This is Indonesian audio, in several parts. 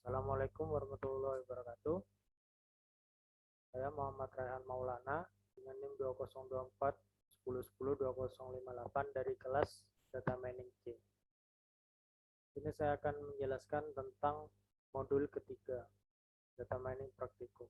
Assalamualaikum warahmatullahi wabarakatuh. Saya Muhammad Raihan Maulana dengan NIM 2024 1010 2058 dari kelas Data Mining C. Ini saya akan menjelaskan tentang modul ketiga Data Mining Praktikum.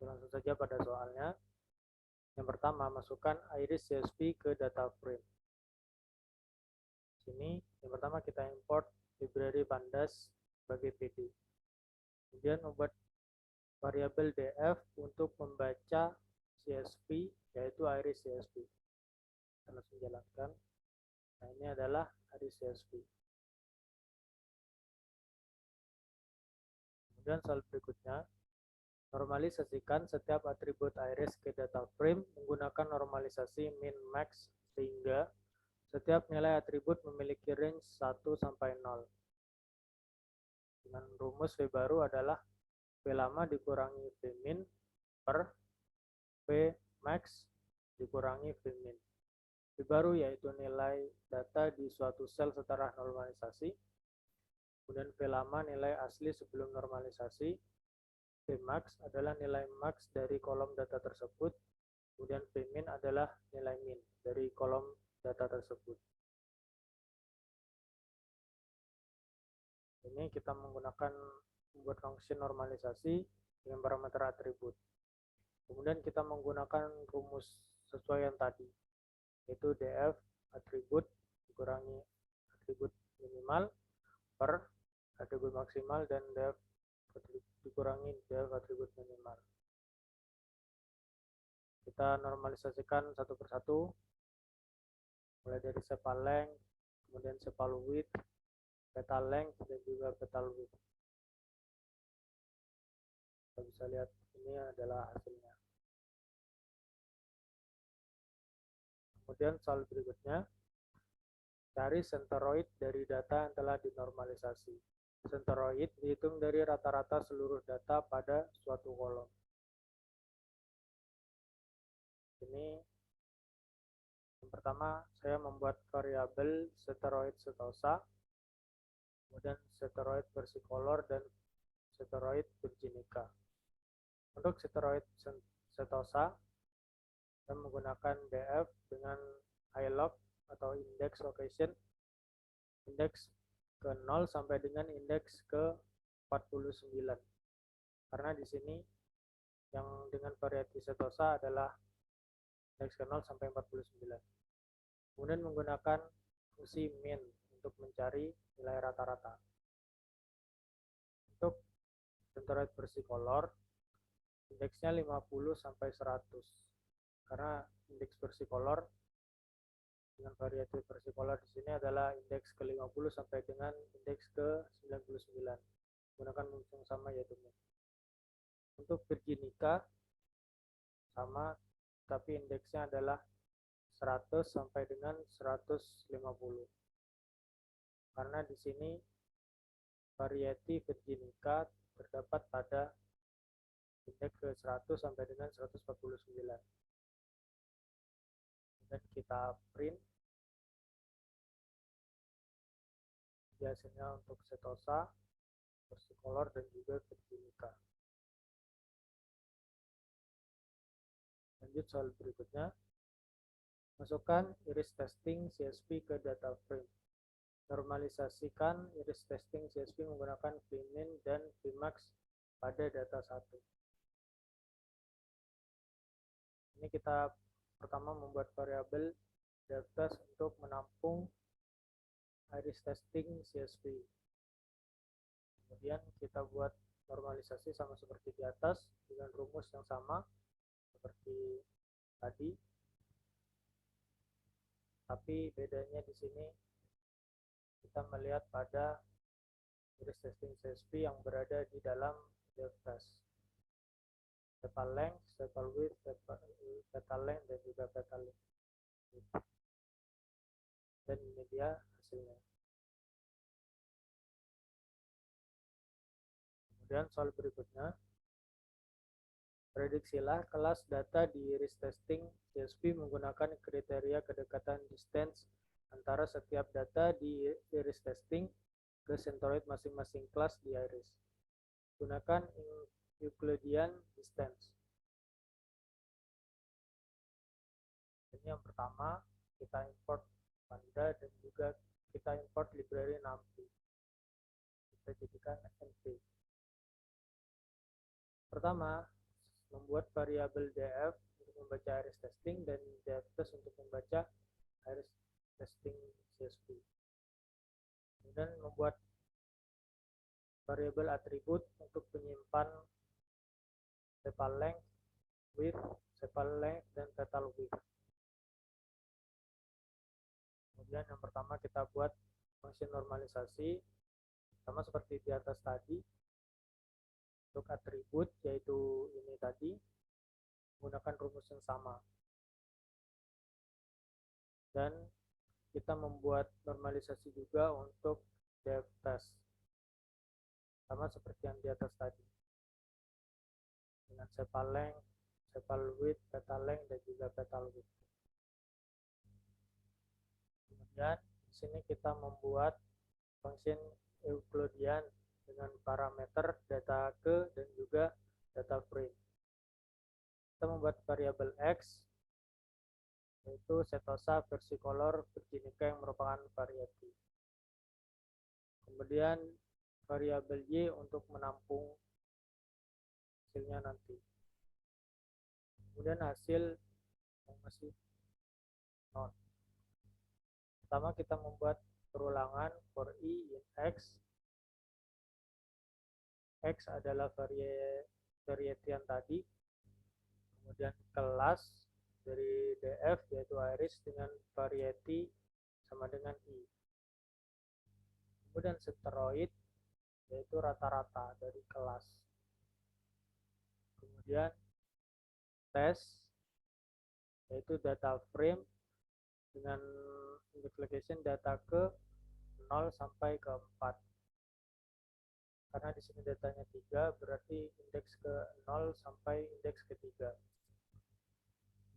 Langsung saja pada soalnya. Yang pertama, masukkan iris CSV ke data frame. Sini yang pertama kita import library pandas sebagai PD. Kemudian membuat variabel df untuk membaca CSV, yaitu iris CSV. Kita langsung jalankan. Nah, ini adalah iris CSV. Kemudian soal berikutnya, normalisasikan setiap atribut iris ke data frame menggunakan normalisasi min max sehingga setiap nilai atribut memiliki range 1 sampai 0. Dengan rumus V baru adalah V lama dikurangi V min per V max dikurangi V min. V baru yaitu nilai data di suatu sel setelah normalisasi. Kemudian V lama nilai asli sebelum normalisasi. V max adalah nilai max dari kolom data tersebut. Kemudian V min adalah nilai min dari kolom data tersebut. Ini kita menggunakan membuat function normalisasi dengan parameter atribut. Kemudian kita menggunakan rumus sesuai yang tadi, yaitu df atribut dikurangi atribut minimal per atribut maksimal dan df dikurangi df atribut minimal. Kita normalisasikan satu persatu, mulai dari sepal length, kemudian sepal width, petal length, dan juga petal width. Kita bisa lihat ini adalah hasilnya. Kemudian soal berikutnya, cari centroid dari data yang telah dinormalisasi. Centroid dihitung dari rata-rata seluruh data pada suatu kolom. Ini yang pertama, saya membuat variabel centroid setosa, kemudian centroid versicolor, dan centroid virginica. Untuk centroid setosa, saya menggunakan df dengan ilog atau index location, indeks ke 0 sampai dengan indeks ke 49. Karena di sini yang dengan variasi setosa adalah indeks ke 0 sampai 49. Kemudian menggunakan fungsi min untuk mencari nilai rata-rata. Untuk centroid versicolor, indeksnya 50 sampai 100. Karena indeks versicolor dengan variasi versicolor di sini adalah indeks ke 50 sampai dengan indeks ke 99. Menggunakan fungsi yang sama yaitu min. Untuk virginica sama, tapi indeksnya adalah 100 sampai dengan 150. Karena di sini variasi virginica terdapat pada indeks ke 100 sampai dengan 149. Dan kita print hasilnya untuk setosa, versicolor, dan juga virginica. Lanjut soal berikutnya, masukkan iris testing CSV ke data frame. Normalisasikan iris testing CSV menggunakan vmin dan vmax pada data 1. Ini kita pertama membuat variabel data untuk menampung iris testing CSV. Kemudian kita buat normalisasi sama seperti di atas dengan rumus yang sama seperti tadi. Tapi bedanya di sini kita melihat pada iris testing CSV yang berada di dalam devtest. Petal length, petal width, petal length, dan juga petal width. Dan ini dia hasilnya. Kemudian soal berikutnya, prediksilah kelas data di iris testing CSV menggunakan kriteria kedekatan distance antara setiap data di iris testing ke centroid masing-masing kelas di iris. Gunakan Euclidean distance. Ini yang pertama, kita import Panda dan juga kita import library NumPy. Kita jadikan NP. Pertama, membuat variabel df untuk membaca iris testing dan dftest untuk membaca iris testing CSV. Kemudian membuat variabel atribut untuk menyimpan sepal length, width, sepal length, dan total width. Kemudian yang pertama kita buat fungsi normalisasi, sama seperti di atas tadi. Untuk atribut, yaitu ini tadi, menggunakan rumus yang sama. Dan kita membuat normalisasi juga untuk dftest, sama seperti yang di atas tadi. Dengan sepal length, sepal width, petal length, dan juga petal width. Kemudian di sini kita membuat fungsi Euclidean dengan parameter data ke dan juga data frame. Kita membuat variabel x, yaitu setosa versicolor virginica yang merupakan variety. Kemudian variabel y untuk menampung hasilnya nanti. Kemudian hasil yang masih non. Pertama kita membuat perulangan for i in x. X adalah variety yang tadi. Kemudian kelas dari df yaitu iris dengan variety sama dengan i. Kemudian centroid yaitu rata-rata dari kelas. Kemudian test yaitu data frame dengan index location data ke 0 sampai ke 4. Karena di sini datanya 3, berarti indeks ke 0 sampai indeks ke 3.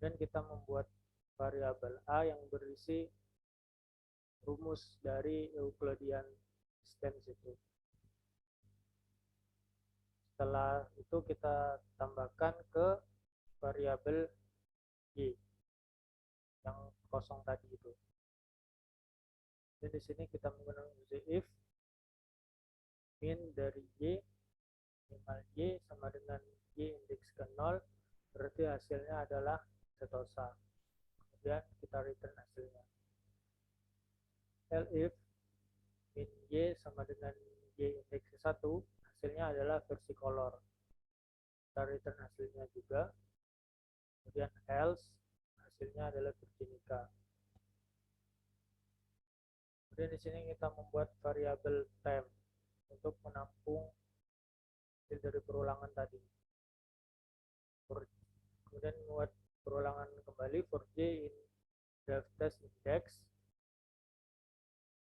Dan kita membuat variabel a yang berisi rumus dari Euclidean distance itu. Setelah itu kita tambahkan ke variabel y yang kosong tadi itu. Dan di sini kita menggunakan if min dari y minimal y sama dengan y indeks ke 0, berarti hasilnya adalah setosa. Kemudian kita return hasilnya. Elif min y sama dengan y indeks ke 1, hasilnya adalah versicolor. Kita return hasilnya juga. Kemudian else, hasilnya adalah virginica. Kemudian di sini kita membuat variabel temp untuk menampung hasil dari perulangan tadi. Kemudian membuat perulangan kembali for j in dftest index.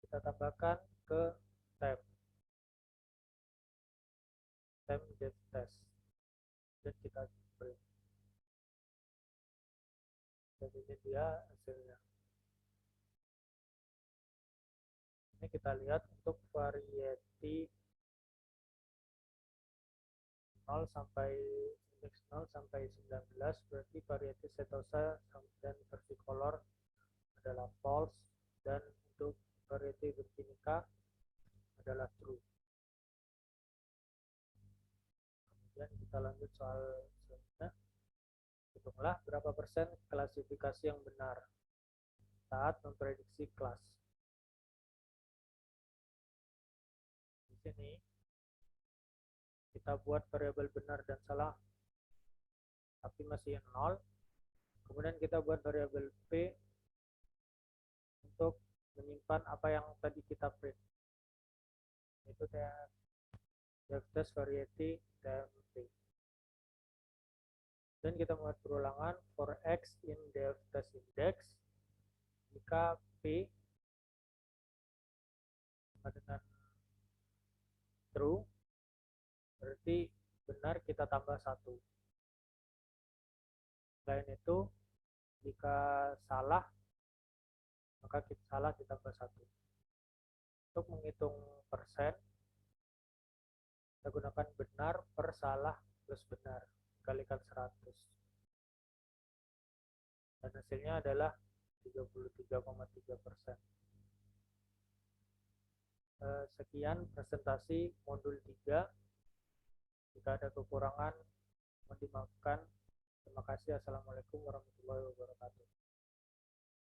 Kita tambahkan ke temp dftest dan kita print. Dan ini dia hasilnya. Ini kita lihat untuk variety 0 sampai indeks 0 sampai 19, berarti variety setosa dan versicolor adalah false, dan untuk variety virginica adalah true. Kemudian kita lanjut soal selanjutnya. Hitunglah berapa persen klasifikasi yang benar saat memprediksi kelas. Di sini kita buat variabel benar dan salah tapi masih 0. Kemudian kita buat variabel p untuk menyimpan apa yang tadi kita print, itu dftest variety dmp. Dan kita membuat perulangan for x in dftest index jika p sama dengan true, berarti benar kita tambah 1. Selain itu, jika salah, maka salah ditambah 1. Untuk menghitung kita gunakan benar per salah plus benar, dikalikan 100. Dan hasilnya adalah 33,3%. Sekian presentasi modul 3. Jika ada kekurangan, mohon dimaafkan. Terima kasih. Assalamualaikum warahmatullahi wabarakatuh.